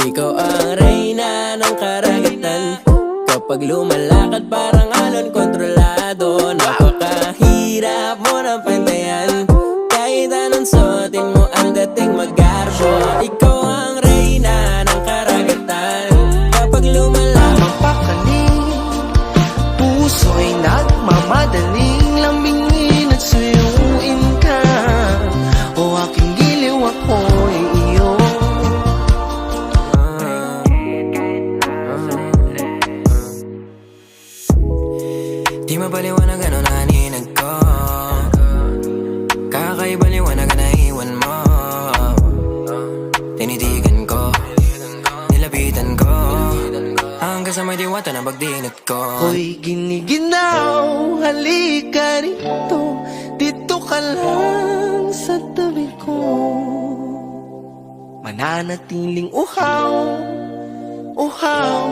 Ikaw ang reyna ng karagatan. Kapag lumalakad parang alon kontrolado. Napakahirap mo ng pantayan. Kahit anong suotin mo ang dating magarbo. Ikaw ang reyna ng karagatan. Kapag lumalakad mapakaling, puso'y nagmamadaling lambingin at suyuin ka. O aking giliw, ako'y iyo. Di mapaliwanag ano naninag ko. Kakaiba liwanag na iwan mo. Tinitigan ko, nilapitan ko, hanggang sa may diwata na pagdinat ko. Hoy giniginaw, halika rito. Dito ka lang sa tabi ko. Mananatiling uhaw, uhaw,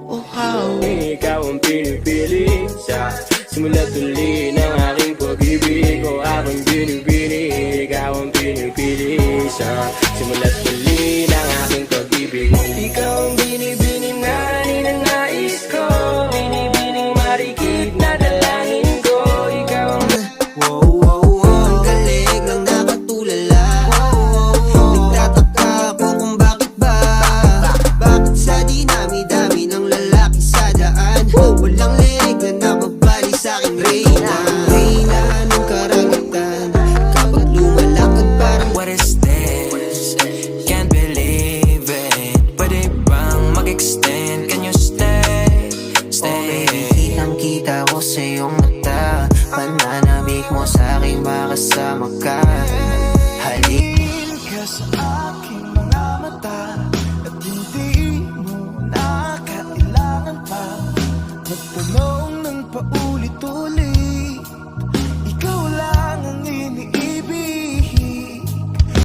uhaw. Ikaw ang pinipili sa simula't huli ng aking pag-ibig. O aking binibini, ikaw ang pinipili sa simula't huli ng aking pag-ibig. Ikaw ang binibini na ninanais ko, binibining marikit na dalangin ko. Ikaw ang Ang galing lang nakatulala. Nagtataka ako kung bakit ba. Bakit sa dinami-dami ng lalaki sa daan walang leg na nababali sa'king reyna. Reyna ng karagatan. Kapag lumalakad parang what is this? Can't believe it. Pwede bang mag-extend? Can you stay? Stay. Kitang-kita ko sa iyong mata. Pananabik mo sa'king makasama ka. Halik Ka sa aking mga mata at hindi mo na kailangan pa magtanong ng paulit-ulit.